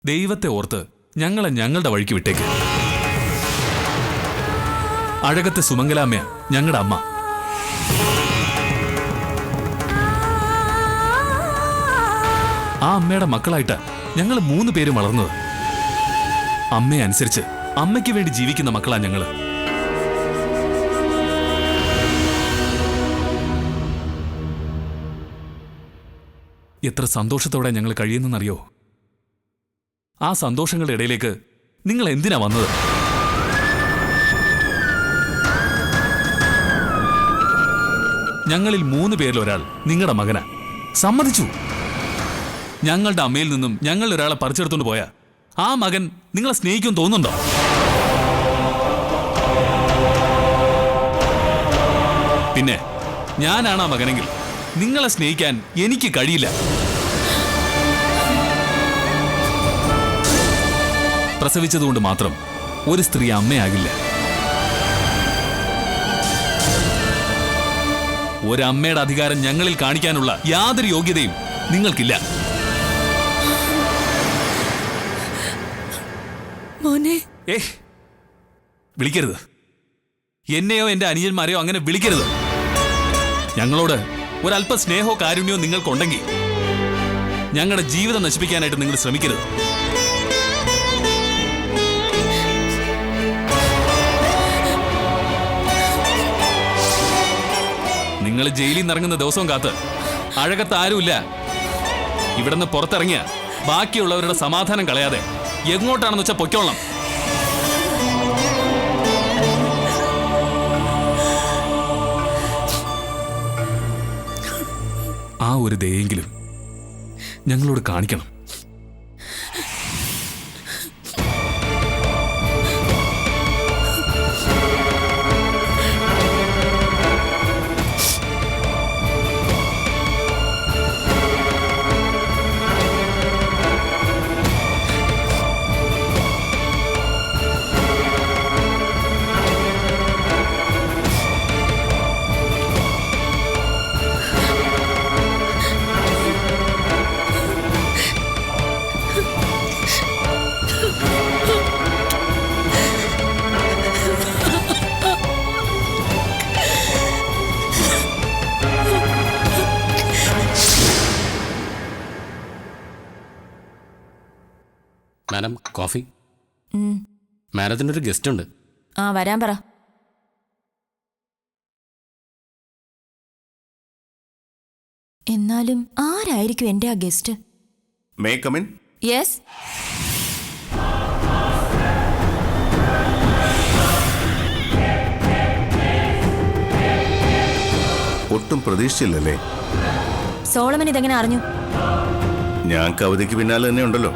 ദൈവത്തെ ഓർത്ത് ഞങ്ങളെ ഞങ്ങളുടെ വഴിക്ക് വിട്ടേക്ക്. അഴകത്തെ സുമംഗലാമ്മ ഞങ്ങളുടെ അമ്മ. ആ അമ്മയുടെ മക്കളായിട്ട് ഞങ്ങൾ 3 പേരും വളർന്നത്. അമ്മയെ അനുസരിച്ച് അമ്മയ്ക്ക് വേണ്ടി ജീവിക്കുന്ന മക്കളാ ഞങ്ങള്. എത്ര സന്തോഷത്തോടെ ഞങ്ങൾ കഴിയുന്നെന്നറിയോ? ആ സന്തോഷങ്ങളുടെ ഇടയിലേക്ക് നിങ്ങൾ എന്തിനാ വന്നത്? ഞങ്ങളിൽ 3 പേരിൽ ഒരാൾ നിങ്ങളുടെ മകനാ. സമ്മതിച്ചു. ഞങ്ങളുടെ അമ്മയിൽ നിന്നും ഞങ്ങൾ ഒരാളെ പറിച്ചെടുത്തോണ്ട് പോയാ ആ മകൻ നിങ്ങളെ സ്നേഹിക്കും തോന്നുന്നുണ്ടോ? പിന്നെ ഞാനാണ് ആ മകനെങ്കിൽ നിങ്ങളെ സ്നേഹിക്കാൻ എനിക്ക് കഴിയില്ല. പ്രസവിച്ചതുകൊണ്ട് മാത്രം ഒരു സ്ത്രീ അമ്മയാകില്ല. ഒരമ്മയുടെ അധികാരം ഞങ്ങളിൽ കാണിക്കാനുള്ള യാതൊരു യോഗ്യതയും നിങ്ങൾക്കില്ല. വിളിക്കരുത്. എന്നെയോ എന്റെ അനിയന്മാരെയോ അങ്ങനെ വിളിക്കരുത്. ഞങ്ങളോട് ഒരല്പ സ്നേഹമോ കാരുണ്യമോ നിങ്ങൾക്കുണ്ടെങ്കിൽ ഞങ്ങളുടെ ജീവിതം നശിപ്പിക്കാനായിട്ട് നിങ്ങൾ ശ്രമിക്കരുത്. നിങ്ങൾ ജയിലിൽ നിന്ന് ഇറങ്ങുന്ന ദിവസവും കാത്ത് അഴകത്ത് ആരുമില്ല. ഇവിടുന്ന് പുറത്തിറങ്ങിയ ബാക്കിയുള്ളവരുടെ സമാധാനം കളയാതെ എങ്ങോട്ടാണെന്ന് വെച്ചാൽ പൊയ്ക്കോളണം. ആ ഒരു ദയെങ്കിലും ഞങ്ങളോട് കാണിക്കണം. Madam, coffee. മാഡത്തിനൊരു ഗസ്റ്റ് ഉണ്ട്. ആ, വരാൻ പറ. എന്നാലും ആരായിരിക്കും എന്റെ ആ guest? May come in? Yes. ഒട്ടും പ്രതീക്ഷിച്ചില്ലല്ലേ? സോളമൻ ഇതെങ്ങനെ അറിഞ്ഞു? ഞാൻ കവിതയ്ക്ക് പിന്നാലെ തന്നെ ഉണ്ടല്ലോ.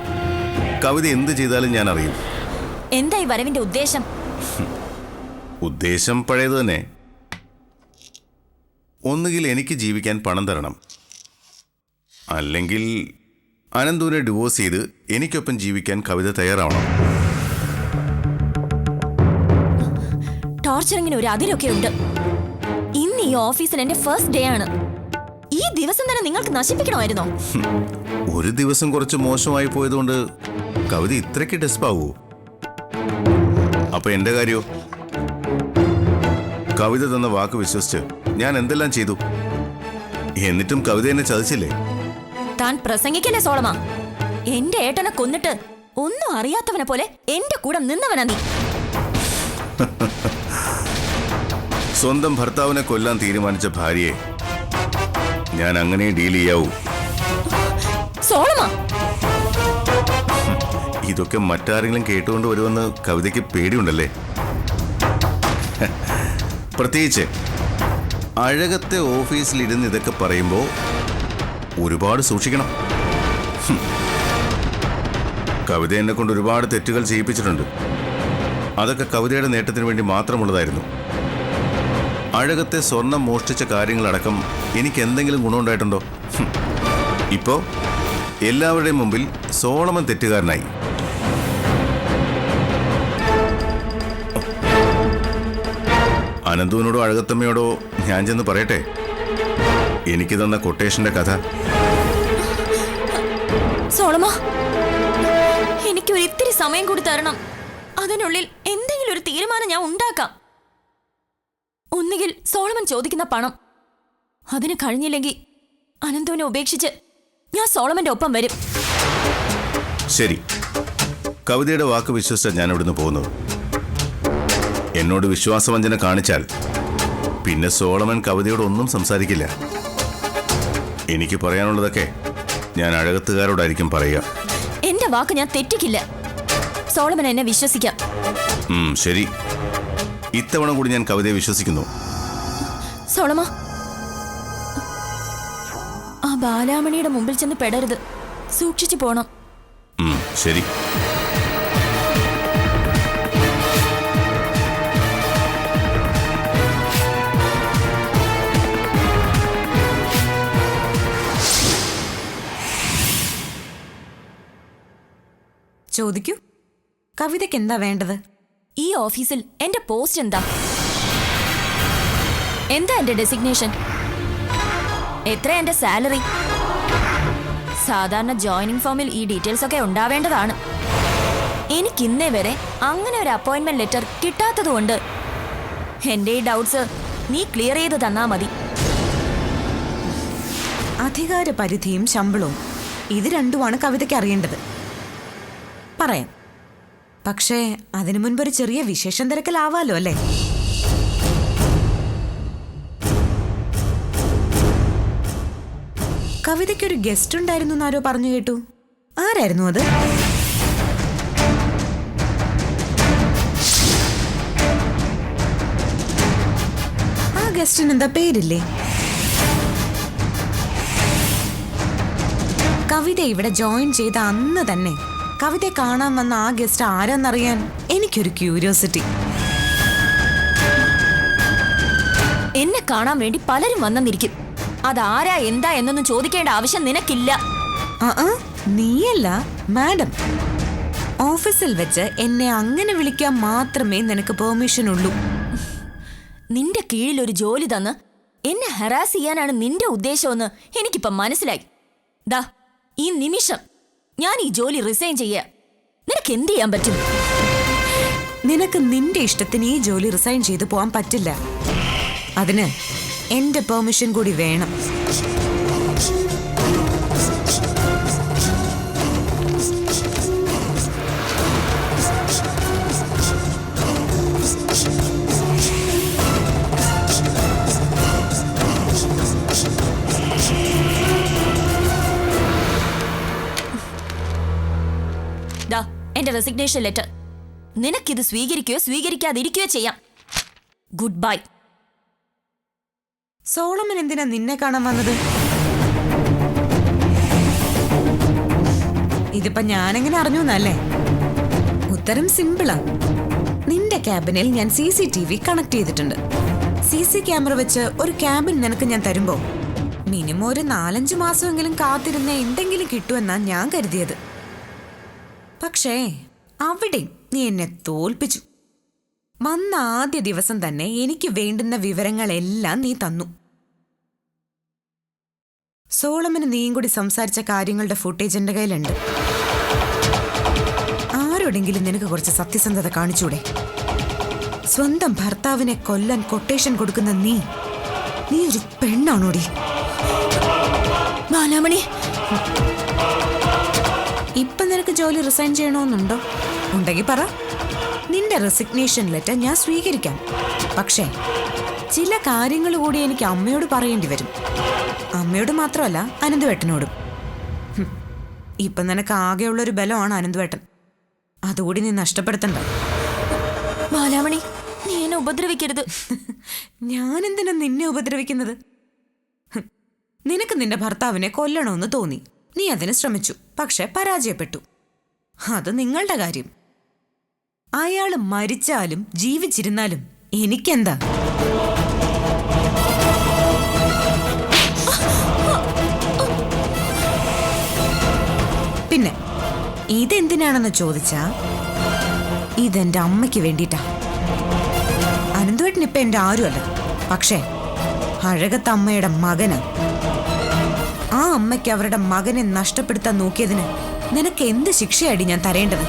കവിത എന്ത് ചെയ്താലും ഞാൻ അറിയും. എന്താ ഈ വരവിന്റെ ഉദ്ദേശം? ഉദ്ദേശം പഴയത് തന്നെ. ഒന്നുകിൽ എനിക്ക് ജീവിക്കാൻ പണം തരണം, അല്ലെങ്കിൽ അനന്തുവിനെ ഡിവോഴ്സ് ചെയ്ത് എനിക്കൊപ്പം ജീവിക്കാൻ കവിത തയ്യാറാവണം. ടോർച്ചറിങ്ങിന് ഒരു അതിരൊക്കെ ഉണ്ട്. ഇന്ന് ഈ ഓഫീസിൽ എന്റെ ഫസ്റ്റ് ഡേ ആണ്. ഈ ദിവസം തന്നെ നിങ്ങൾക്ക് നശിപ്പിക്കണമായിരുന്നോ? ഒരു ദിവസം കുറച്ച് മോശമായി പോയതുകൊണ്ട് കവിത ഇത്രയ്ക്ക് ഡെസ്പാവൂ? അപ്പൊ എന്റെ കാര്യോ? കവിത തന്ന വാക്ക് വിശ്വസിച്ച് ഞാൻ എന്തെല്ലാം ചെയ്തു. എന്നിട്ടും കവിത എന്നെ ചതിച്ചില്ലേ? താൻ പ്രസംഗിക്കല്ലേ സോളമ? എന്റെ ഏട്ടനെ കൊന്നിട്ട് ഒന്നും അറിയാത്തവനെ പോലെ എന്റെ കൂടെ നിന്നവനാ നീ. സ്വന്തം ഭർത്താവിനെ കൊല്ലാൻ തീരുമാനിച്ച ഭാര്യയെ ഞാൻ അങ്ങനെ ഡീൽ ചെയ്യാവൂ? സോളമ, ഇതൊക്കെ മറ്റാരെങ്കിലും കേട്ടുകൊണ്ട് വരുമെന്ന് കവിതയ്ക്ക് പേടിയുണ്ടല്ലേ? പ്രത്യേകിച്ച് അഴകത്തെ ഓഫീസിലിരുന്ന് ഇതൊക്കെ പറയുമ്പോൾ ഒരുപാട് സൂക്ഷിക്കണം. കവിത എന്നെ കൊണ്ട് ഒരുപാട് തെറ്റുകൾ ചെയ്യിപ്പിച്ചിട്ടുണ്ട്. അതൊക്കെ കവിതയുടെ നേട്ടത്തിന് വേണ്ടി മാത്രമുള്ളതായിരുന്നു. അഴകത്തെ സ്വർണം മോഷ്ടിച്ച കാര്യങ്ങളടക്കം എനിക്ക് എന്തെങ്കിലും ഗുണമുണ്ടായിട്ടുണ്ടോ? ഇപ്പോ എല്ലാവരുടെയും മുമ്പിൽ സോളമൻ തെറ്റുകാരനായി. അനന്തുവിനോടോ അഴകത്തമ്മയോടോ ഞാൻ ചെന്ന് പറയട്ടെ എനിക്ക് തന്ന കൊട്ടേഷന്റെ കഥ? സോളമ, സമയം കൂടി തരണം. അതിനുള്ളിൽ എന്തെങ്കിലും ഒരു തീരുമാനം ഞാൻ ഉണ്ടാക്കാം. ഒന്നുകിൽ സോളമൻ ചോദിക്കുന്ന പണം, അതിന് കഴിഞ്ഞില്ലെങ്കിൽ അനന്തുവിനെ ഉപേക്ഷിച്ച് ഞാൻ സോളമന്റെ ഒപ്പം വരും. ശരി, കവിതയുടെ വാക്ക് വിശ്വസിച്ചാൽ ഞാൻ ഇവിടുന്ന് പോകുന്നത്. എന്നോട് വിശ്വാസവഞ്ചന കാണിച്ചാൽ പിന്നെ സോളമൻ കവിതയോട് ഒന്നും സംസാരിക്കില്ല. എനിക്ക് പറയാനുള്ളതൊക്കെ ഞാൻ അഴകത്തുകാരോടായിരിക്കും പറയുക. എന്റെ വാക്ക് ഞാൻ തെറ്റിക്കില്ല. സോളമൻ എന്നെ വിശ്വസിക്കാം. ശരി, ഇത്തവണ കൂടി ഞാൻ കവിതയെ വിശ്വസിക്കുന്നു. സോളമ, ആ ബാലാമണിയുടെ മുമ്പിൽ ചെന്ന് പെടരുത്. സൂക്ഷിച്ചു പോണം. ശരി. ചോദിക്കൂ, കവിതയ്ക്ക് എന്താ വേണ്ടത്? ഈ ഓഫീസിൽ എന്റെ പോസ്റ്റ് എന്താ? എന്താ എന്റെ ഡെസിഗ്നേഷൻ? എത്ര എന്റെ സാലറി? സാധാരണ ജോയിനിങ് ഫോമിൽ ഈ ഡീറ്റെയിൽസ് ഒക്കെ ഉണ്ടാവേണ്ടതാണ്. എനിക്ക് ഇന്നേ വരെ അങ്ങനെ ഒരു അപ്പോയിന്റ്മെന്റ് ലെറ്റർ കിട്ടാത്തതുകൊണ്ട് എന്റെ ഈ ഡൗട്ട്സ് നീ ക്ലിയർ ചെയ്ത് തന്നാ മതി. അധികാര പരിധിയും ശമ്പളവും, ഇത് രണ്ടുമാണ് കവിതയ്ക്ക് അറിയേണ്ടത്. പറയാം, പക്ഷേ അതിനു മുൻപൊരു ചെറിയ വിശേഷം തിരക്കലാവാലോ അല്ലേ? കവിതയ്ക്കൊരു ഗസ്റ്റ് ഉണ്ടായിരുന്നു എന്നാരോ പറഞ്ഞു കേട്ടു. ആരായിരുന്നു അത്? ആ ഗസ്റ്റിന് എന്താ പേരില്ലേ? കവിത ഇവിടെ ജോയിൻ ചെയ്ത അന്ന് തന്നെ കവിതയെ കാണാൻ വന്ന ആ ഗസ്റ്റ് ആരാന്നറിയാൻ എനിക്കൊരു ക്യൂരിയോസിറ്റി. എന്നെ കാണാൻ വേണ്ടി പലരും വന്നെന്നിരിക്കും. അതാരാ എന്താ എന്നൊന്നും ചോദിക്കേണ്ട ആവശ്യം നിനക്കില്ല. നീയല്ല മാഡം. ഓഫീസിൽ വെച്ച് എന്നെ അങ്ങനെ വിളിക്കാൻ മാത്രമേ നിനക്ക് പെർമിഷൻ ഉള്ളൂ. നിന്റെ കീഴിൽ ഒരു ജോലി തന്ന് എന്നെ ഹറാസ് ചെയ്യാനാണ് നിന്റെ ഉദ്ദേശമെന്ന് എനിക്കിപ്പം മനസ്സിലായി. ദാ ഈ നിമിഷം ഞാൻ ഈ ജോലി റിസൈൻ ചെയ്യാ. നിനക്ക് എന്ത് ചെയ്യാൻ പറ്റും? നിനക്ക് നിന്റെ ഇഷ്ടത്തിന് ഈ ജോലി റിസൈൻ ചെയ്തു പോകാൻ പറ്റില്ല. അതിന് എന്റെ പെർമിഷൻ കൂടി വേണം. ദാ എന്റെ റെസിഗ്നേഷൻ ലെറ്റർ. നിനക്കിത് സ്വീകരിക്കുകയോ സ്വീകരിക്കാതിരിക്കുകയോ ചെയ്യാം. Good bye. സോളമൻ എന്തിനാ നിന്നെ കാണാൻ വന്നത്? ഇതിപ്പോ ഞാനെങ്ങനെ അറിഞ്ഞു എന്നല്ലേ? ഉത്തരം സിമ്പിളാ. നിന്റെ ക്യാബിനിൽ ഞാൻ CCTV കണക്ട് ചെയ്തിട്ടുണ്ട്. CC ക്യാമറ വെച്ച് ഒരു ക്യാബിൻ നിനക്ക് ഞാൻ തരുമ്പോ മിനിമം ഒരു 4-5 മാസമെങ്കിലും കാത്തിരുന്ന എന്തെങ്കിലും കിട്ടുമെന്നാ ഞാൻ കരുതിയത്. പക്ഷേ അവിടെ നീ എന്നെ തോൽപ്പിച്ചു. വന്ന ആദ്യ ദിവസം തന്നെ എനിക്ക് വേണ്ടുന്ന വിവരങ്ങളെല്ലാം നീ തന്നു. സോളമന് നീയും കൂടി സംസാരിച്ച കാര്യങ്ങളുടെ ഫുട്ടേജ് എന്റെ കയ്യിലുണ്ട്. ആരോടെങ്കിലും നിനക്ക് കുറച്ച് സത്യസന്ധത കാണിച്ചൂടെ? സ്വന്തം ഭർത്താവിനെ കൊല്ലാൻ കൊട്ടേഷൻ കൊടുക്കുന്ന നീ ഒരു പെണ്ണാണോടി? ബാലാമണി, ഇപ്പൊ നിനക്ക് ജോലി റിസൈൻ ചെയ്യണമെന്നുണ്ടോ? ഉണ്ടെങ്കിൽ പറ. നിന്റെ റെസിഗ്നേഷൻ ലെറ്റർ ഞാൻ സ്വീകരിക്കാം. പക്ഷേ ചില കാര്യങ്ങൾ കൂടി എനിക്ക് അമ്മയോട് പറയേണ്ടി വരും. അമ്മയോട് മാത്രമല്ല, അനന്തുവേട്ടനോടും. ഇപ്പൊ നിനക്ക് ആകെയുള്ളൊരു ബലമാണ് അനന്തുവേട്ടൻ. അതുകൂടി നീ നഷ്ടപ്പെടുത്തണ്ട. ബാലാമണി, നീ എന്നെ ഉപദ്രവിക്കരുത്. ഞാനെന്തിനാ നിന്നെ ഉപദ്രവിക്കുന്നത്? നിനക്ക് നിന്റെ ഭർത്താവിനെ കൊല്ലണമെന്ന് തോന്നി. നീ അതിന് ശ്രമിച്ചു, പക്ഷെ പരാജയപ്പെട്ടു. അത് നിങ്ങളുടെ കാര്യം. അയാള് മരിച്ചാലും ജീവിച്ചിരുന്നാലും എനിക്കെന്താ? പിന്നെ ഇതെന്തിനാണെന്ന് ചോദിച്ചാ, ഇതെന്റെ അമ്മയ്ക്ക് വേണ്ടിയിട്ടാ. അനന്തുവേട്ടൻ ഇപ്പൊ എന്റെ ആരുമല്ല, പക്ഷേ അഴകത്തമ്മയുടെ മകനാ. ആ അമ്മയ്ക്ക് അവരുടെ മകനെ നഷ്ടപ്പെടുത്താൻ നോക്കിയതിന് നിനക്ക് എന്ത് ശിക്ഷയാടി ഞാൻ തരേണ്ടത്?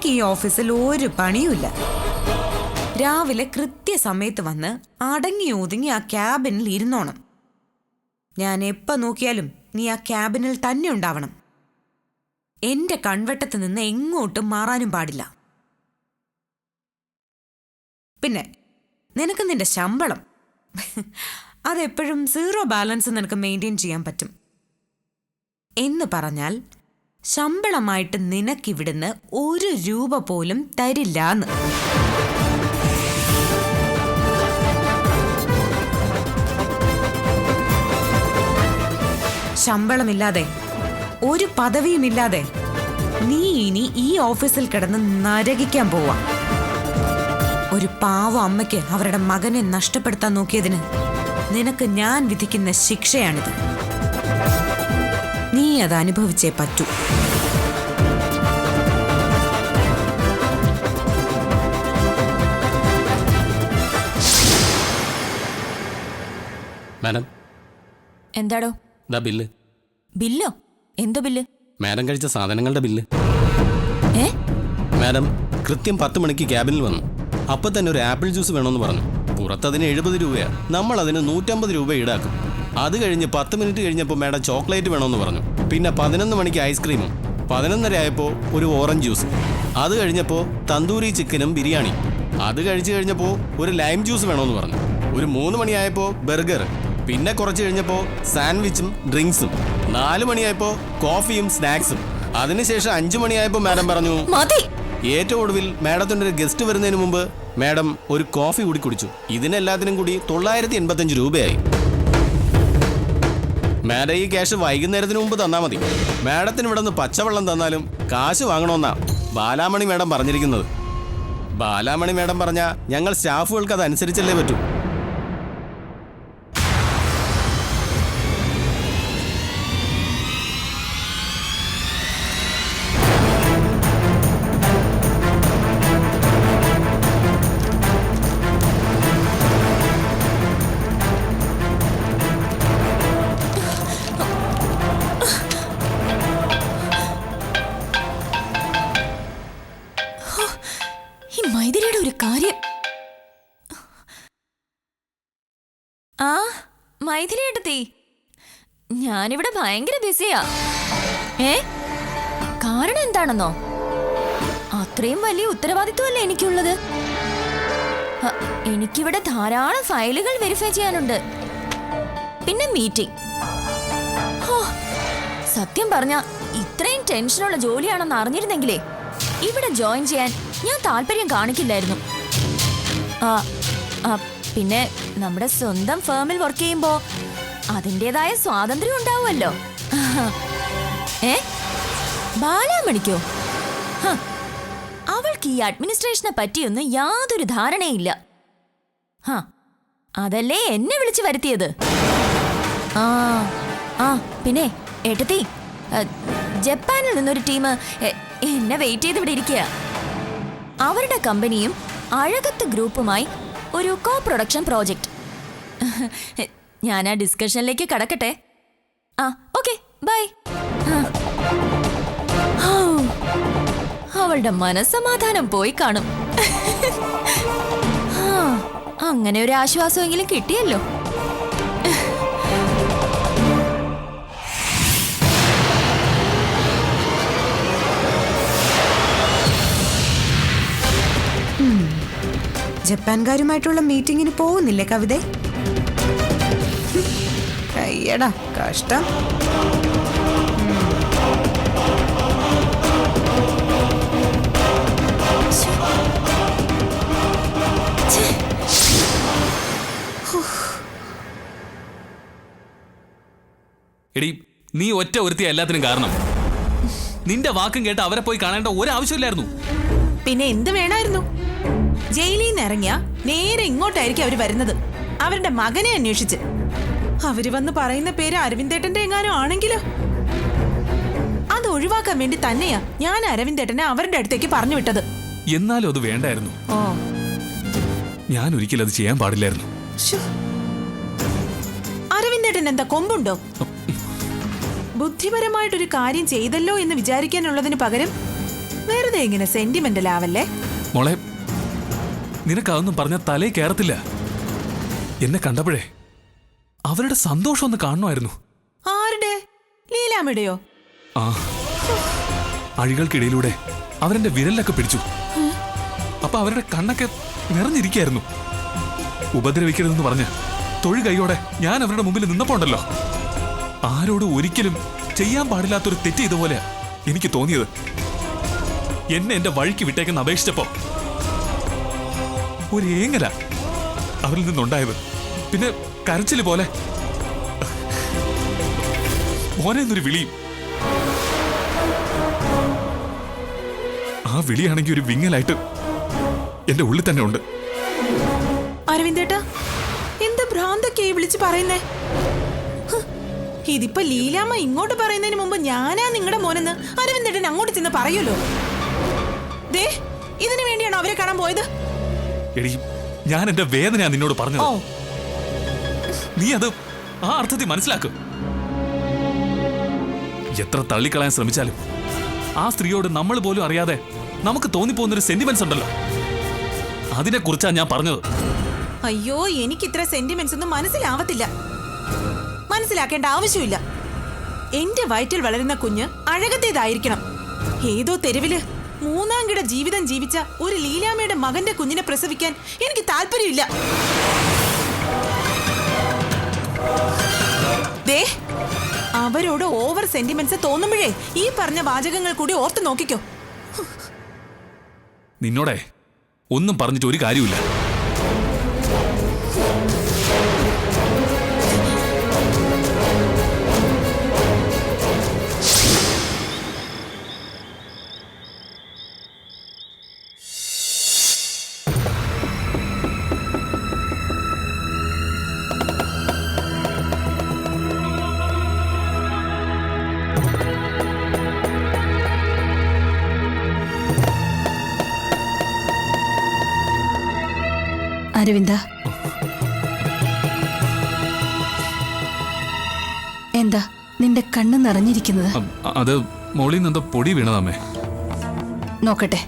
എനിക്ക് ഈ ഓഫീസിൽ ഒരു പണിയുമില്ല. രാവിലെ കൃത്യസമയത്ത് വന്ന് അടങ്ങി ഒതുങ്ങി ആ ക്യാബിനിൽ ഇരുന്നോണം. ഞാൻ എപ്പോ നോക്കിയാലും നീ ആ ക്യാബിനിൽ തന്നെ ഉണ്ടാവണം. എന്റെ കൺവെട്ടത്ത് നിന്ന് എങ്ങോട്ടും മാറാനും പാടില്ല. പിന്നെ നിനക്ക് നിന്റെ ശമ്പളം അതെപ്പോഴും 0 ബാലൻസ് നിനക്ക് മെയിൻറ്റെയിൻ ചെയ്യാൻ പറ്റും. എന്ന് പറഞ്ഞാൽ ശമ്പളമായിട്ട് നിനക്കിവിടുന്ന് 1 രൂപ പോലും തരില്ലാന്ന്. ശമ്പളമില്ലാതെ ഒരു പദവിയുമില്ലാതെ നീ ഇനി ഈ ഓഫീസിൽ കിടന്ന് നരകിക്കാൻ പോവാ. ഒരു പാവ അമ്മയ്ക്ക് അവരുടെ മകനെ നഷ്ടപ്പെടുത്താൻ നോക്കിയതിന് നിനക്ക് ഞാൻ വിധിക്കുന്ന ശിക്ഷയാണിത്. നീ അത് അനുഭവിച്ചേ പറ്റൂ. മാഡം, എന്താടോ? ദാ ബില്ല്. ബില്ലോ? എന്തോ ബില്ല്? മാഡം കഴിച്ച സാധനങ്ങളുടെ ബില്ല്. ഏ? മാഡം കൃത്യം 10 മണിക്ക് ക്യാബിനിൽ വന്നു. അപ്പം തന്നെ ഒരു ആപ്പിൾ ജ്യൂസ് വേണമെന്ന് പറഞ്ഞു. പുറത്തതിന് 70 രൂപയാണ്. നമ്മൾ അതിന് 150 രൂപ ഈടാക്കും. അത് കഴിഞ്ഞ് 10 മിനിറ്റ് കഴിഞ്ഞപ്പോൾ മാഡം ചോക്ലേറ്റ് വേണമെന്ന് പറഞ്ഞു. പിന്നെ 11 മണിക്ക് ഐസ്ക്രീമും. 11:30 ആയപ്പോൾ ഒരു ഓറഞ്ച് ജ്യൂസ്. അത് കഴിഞ്ഞപ്പോൾ തന്തൂരി ചിക്കനും ബിരിയാണി. അത് കഴിച്ചു കഴിഞ്ഞപ്പോൾ ഒരു ലൈം ജ്യൂസ് വേണമെന്ന് പറഞ്ഞു. ഒരു 3 മണിയായപ്പോൾ ബർഗർ. പിന്നെ കുറച്ച് കഴിഞ്ഞപ്പോൾ സാൻഡ്വിച്ചും ഡ്രിങ്ക്സും. 4 മണിയായപ്പോൾ കോഫിയും സ്നാക്സും. അതിനുശേഷം 5 മണിയായപ്പോൾ മാഡം പറഞ്ഞു മതി. ഏറ്റവും ഒടുവിൽ മാഡത്തിൻ്റെ ഒരു ഗസ്റ്റ് വരുന്നതിന് മുമ്പ് മാഡം ഒരു കോഫി കൂടി കുടിച്ചു. ഇതിനെല്ലാത്തിനും കൂടി 985 രൂപയായി. മാഡം ഈ ക്യാഷ് വൈകുന്നേരത്തിന് മുമ്പ് തന്നാൽ മതി. മാഡത്തിന് ഇവിടെ നിന്ന് പച്ചവെള്ളം തന്നാലും കാശ് വാങ്ങണമെന്നാ ബാലാമണി മാഡം പറഞ്ഞിരിക്കുന്നത്. ബാലാമണി മാഡം പറഞ്ഞാൽ ഞങ്ങൾ സ്റ്റാഫുകൾക്ക് അതനുസരിച്ചല്ലേ പറ്റൂ. ഈ മൈഥിലിയുടെ ഒരു കാര്യം. ആ മൈഥിലി എടുത്തി, ഞാനിവിടെ ഭയങ്കര ബിസിയാ. കാരണം എന്താണെന്നോ? അത്രയും വലിയ ഉത്തരവാദിത്വമല്ലേ എനിക്കുള്ളത്. എനിക്കിവിടെ ധാരാളം ഫയലുകൾ വെരിഫൈ ചെയ്യാനുണ്ട്. പിന്നെ മീറ്റിംഗ്. സത്യം പറഞ്ഞ ഇത്രയും ടെൻഷനുള്ള ജോലിയാണെന്ന് അറിഞ്ഞിരുന്നെങ്കിലേ ഇവിടെ ജോയിൻ ചെയ്യാൻ ഞാൻ താല്പര്യം കാണിക്കില്ലായിരുന്നു. പിന്നെ നമ്മുടെ സ്വന്തം ഫേമിൽ വർക്ക് ചെയ്യുമ്പോ അതിൻ്റെതായ സ്വാതന്ത്ര്യം ഉണ്ടാവുമല്ലോ. ബാലാമണിക്കോ? അവൾക്ക് ഈ അഡ്മിനിസ്ട്രേഷനെ പറ്റിയൊന്നും യാതൊരു ധാരണയില്ല. അതല്ലേ എന്നെ വിളിച്ചു വരുത്തിയത്. പിന്നെ ഏട്ടത്തി, ജപ്പാനിൽ നിന്നൊരു ടീം എന്നെ വെയിറ്റ് ചെയ്ത് ഇവിടെ ഇരിക്കുക. അവരുടെ കമ്പനിയും അഴകത്ത് ഗ്രൂപ്പുമായി ഒരു കോ പ്രൊഡക്ഷൻ പ്രോജക്റ്റ്. ഞാൻ ആ ഡിസ്കഷനിലേക്ക് കടക്കട്ടെ. Okay, by. അവളുടെ മനസ്സമാധാനം പോയി കാണും. അങ്ങനെ ഒരു ആശ്വാസമെങ്കിലും കിട്ടിയല്ലോ. ജപ്പാൻകാരുമായിട്ടുള്ള മീറ്റിങ്ങിന് പോകുന്നില്ലേ കവിതേ? അയ്യടാ കഷ്ടം. എടി, നീ ഒറ്റ ഒരുത്തിയ എല്ലാത്തിനും കാരണം. നിന്റെ വാക്കും കേട്ട് അവരെ പോയി കാണേണ്ട ഒരാവശ്യമില്ലായിരുന്നു. പിന്നെ എന്ത് വേണമായിരുന്നു? ജയിലിൽ നിന്ന് ഇറങ്ങിയ നേരെ ഇങ്ങോട്ടായിരിക്കും അവര് വരുന്നത്, അവരുടെ മകനെ അന്വേഷിച്ച്. അവര് വന്ന് പറയുന്ന പേര് അരവിന്ദേട്ടന്റെ എങ്ങാനും ആണെങ്കിലോ? അത് ഒഴിവാക്കാൻ വേണ്ടി തന്നെയാ ഞാൻ അരവിന്ദേട്ടനെ അവരുടെ അടുത്തേക്ക് പറഞ്ഞു വിട്ടത്. എന്നാലും അത് വേണ്ടായിരുന്നു. ഞാൻ ഒരിക്കലും അത് ചെയ്യാൻ പാടില്ലായിരുന്നു. അരവിന്ദേട്ടൻ എന്താ കൊമ്പുണ്ടോ? ബുദ്ധിപരമായിട്ടൊരു കാര്യം ചെയ്തല്ലോ എന്ന് വിചാരിക്കാനുള്ളതിന് പകരം വെറുതെ വെറുതെ ഇങ്ങനെ സെന്റിമെന്റൽ ആവല്ലേ. മോളെ, നിനക്കതൊന്നും പറഞ്ഞാൽ തലേ കയറത്തില്ല. എന്നെ കണ്ടപ്പോഴേ അവരുടെ സന്തോഷം ഒന്ന് കാണണമായിരുന്നു. ആരുടെ? ലീലാമ്മയുടെയോ? ആ, അഴികൾക്കിടയിലൂടെ അവരെന്റെ വിരലൊക്കെ പിടിച്ചു. അപ്പൊ അവരുടെ കണ്ണൊക്കെ നിറഞ്ഞിരിക്കായിരുന്നു. ഉപദ്രവിക്കരുതെന്ന് പറഞ്ഞ് തൊഴു കൈയോടെ ഞാൻ അവരുടെ മുമ്പിൽ നിന്നപ്പോണ്ടല്ലോ, ആരോടും ഒരിക്കലും ചെയ്യാൻ പാടില്ലാത്തൊരു തെറ്റ് ഇതുപോലെ എനിക്ക് തോന്നിയത്. എന്നെ എന്റെ വഴിക്ക് വിട്ടേക്കെന്ന് അപേക്ഷിച്ചപ്പോ ഒരു ഏങ്ങല അവരിൽ നിന്നുണ്ടായത്. പിന്നെ കരച്ചില് പോലെ മോനെ എന്നൊരു വിളിയും. ആ വിളിയാണെങ്കിൽ ഒരു വിങ്ങലായിട്ട് എന്റെ ഉള്ളിൽ തന്നെ ഉണ്ട്. അരവിന്ദേട്ടാ, എന്താ ഭ്രാന്തൊക്കെ വിളിച്ച് പറയുന്നേ? ഇതിപ്പോ ലീലാമ്മ ഇങ്ങോട്ട് പറയുന്നതിന് മുമ്പ് ഞാനാ നിങ്ങളുടെ മോനെന്ന് അരവിന്ദേട്ടൻ അങ്ങോട്ട് ചെന്ന് പറയൂലോ. ദേ, ഇതിനു വേണ്ടിയാണോ അവരെ കാണാൻ പോയത്? എടി, ഞാൻ എന്റെ വേദനയാ നിന്നോട് പറഞ്ഞത്. ഓ, നീ അത് ആ അർത്ഥത്തിൽ മനസ്സിലാക്കും. എത്ര തള്ളിക്കളയാൻ ശ്രമിച്ചാലും ആ സ്ത്രീയോട് നമ്മൾ പോലും അറിയാതെ നമുക്ക് തോന്നിപ്പോകുന്നൊരു സെന്റിമെന്റ്സ് ഉണ്ടല്ലോ, അതിനെ കുറിച്ചാ ഞാൻ പറഞ്ഞത്. അയ്യോ, എനിക്ക് ഇത്ര സെന്റിമെന്റ്സ് ഒന്നും മനസ്സിലാവത്തില്ല. മനസ്സിലാക്കേണ്ട ആവശ്യമില്ല. എന്റെ വയറ്റിൽ വളരുന്ന കുഞ്ഞ് അഴകത്തേതായിരിക്കണം. ഏതോ തെരുവില് 3ാം കിട ജീവിതം ജീവിച്ച ഒരു ലീലാമ്മയുടെ മകന്റെ കുഞ്ഞിനെ പ്രസവിക്കാൻ എനിക്ക് താല്പര്യമില്ല. ദേ, അവരോട് ഓവർ സെന്റിമെന്റ്സ് തോന്നുമ്പോഴേ ഈ പറഞ്ഞ വാചകങ്ങൾ കൂടി ഓർത്ത് നോക്കിക്കോ. നിന്നോടെ ഒന്നും പറഞ്ഞിട്ട് ഒരു കാര്യമില്ല. അരവിന്ദ, എന്താ നിന്റെ കണ്ണ് നിറഞ്ഞിരിക്കുന്നത്? അത് മോളിൽ നിന്ന് പൊടി വീണതമ്മേ. നോക്കട്ടെ.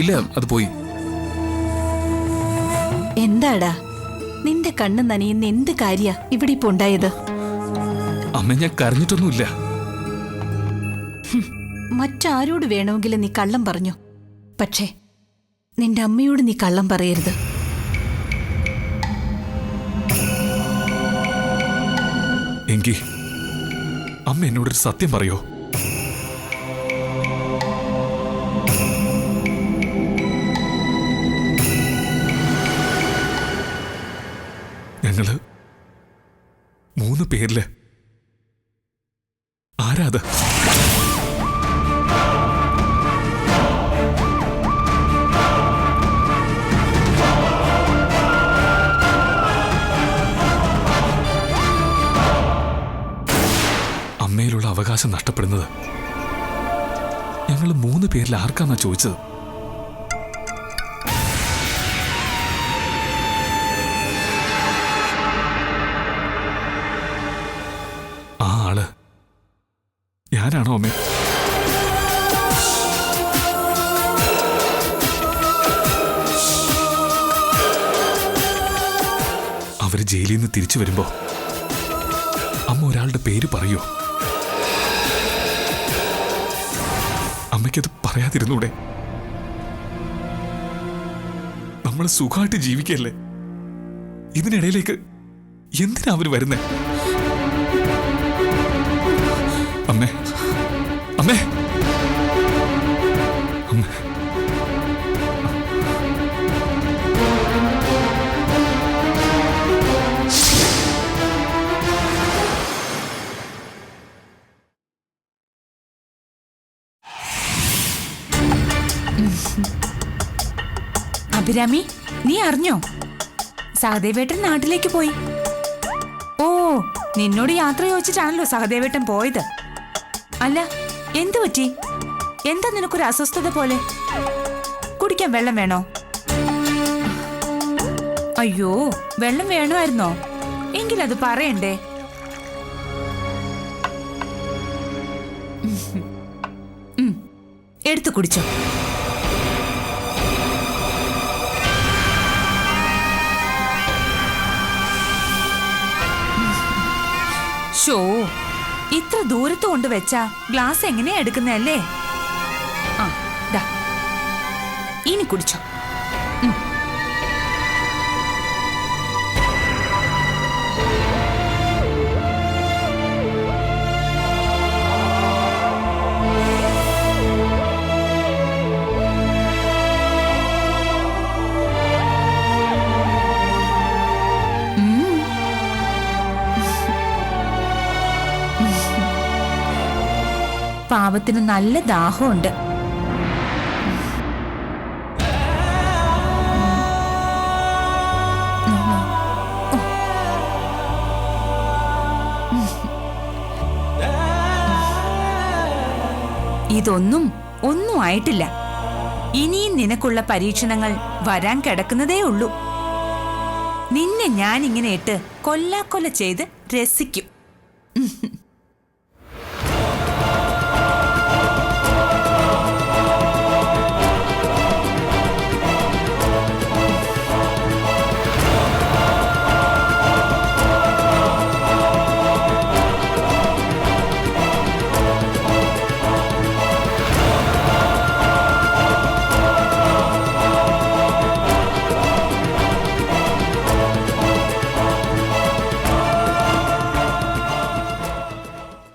ഇല്ല, അത് പോയി. എന്താടാ നിന്റെ കണ്ണ് നനയുന്ന എന്ത് കാര്യ ഇവിടെ ഇപ്പൊ ഉണ്ടായത്? അമ്മ, ഞാൻ കരഞ്ഞിട്ടൊന്നുമില്ല. മറ്റാരോട് വേണമെങ്കിലും നീ കള്ളം പറഞ്ഞു, പക്ഷേ നിന്റെ അമ്മയോട് നീ കള്ളം പറയരുത്. എങ്കിൽ അമ്മ എന്നോടൊരു സത്യം പറയോ? ഞങ്ങള് 3 പേരില് ആരാത്? അമ്മയിലുള്ള അവകാശം നഷ്ടപ്പെടുന്നത് ഞങ്ങൾ 3 പേരിൽ ആർക്കാന്നാ ചോദിച്ചത്. ആ ആള് ഞാനാണോ അമ്മേ? അവര് ജയിലിൽ നിന്ന് തിരിച്ചു വരുമ്പോ അമ്മ ഒരാളുടെ പേര് പറയോ? അമ്മയ്ക്കത് പറയാതിരുന്നൂടെ? നമ്മൾ സുഖമായിട്ട് ജീവിക്കല്ലേ, ഇതിനിടയിലേക്ക് എന്തിനാ അവര് വരുന്നേ? അമ്മേ, അമ്മേ, അമ്മേ. അഭിരാമി, നീ അറിഞ്ഞോ? സഹദേവേട്ടൻ നാട്ടിലേക്ക് പോയി. ഓ, നിന്നോട് യാത്ര ചോദിച്ചിട്ടാണല്ലോ സഹദേവേട്ടൻ പോയത്. അല്ല, എന്തു പറ്റി? എന്താ നിനക്കൊരു അസ്വസ്ഥത പോലെ? കുടിക്കാൻ വെള്ളം വേണോ? അയ്യോ, വെള്ളം വേണമായിരുന്നോ? എങ്കിലത് പറയണ്ടേ? എടുത്തു കുടിച്ചോ. ഷോ ഇത്ര ദൂരത്ത് കൊണ്ട് വെച്ചാ ഗ്ലാസ് എങ്ങനെയാ എടുക്കുന്നല്ലേ? ആ ദാ ഇനി കുടിച്ചോ. പാവത്തിന് നല്ല ദാഹമുണ്ട്. ഇതൊന്നും ഒന്നും ആയിട്ടില്ല. ഇനിയും നിനക്കുള്ള പരീക്ഷണങ്ങൾ വരാൻ കിടക്കുന്നതേ ഉള്ളൂ. നിന്നെ ഞാൻ ഇങ്ങനെ ഇട്ട് കൊല്ലാക്കൊല ചെയ്ത് രസിക്കും.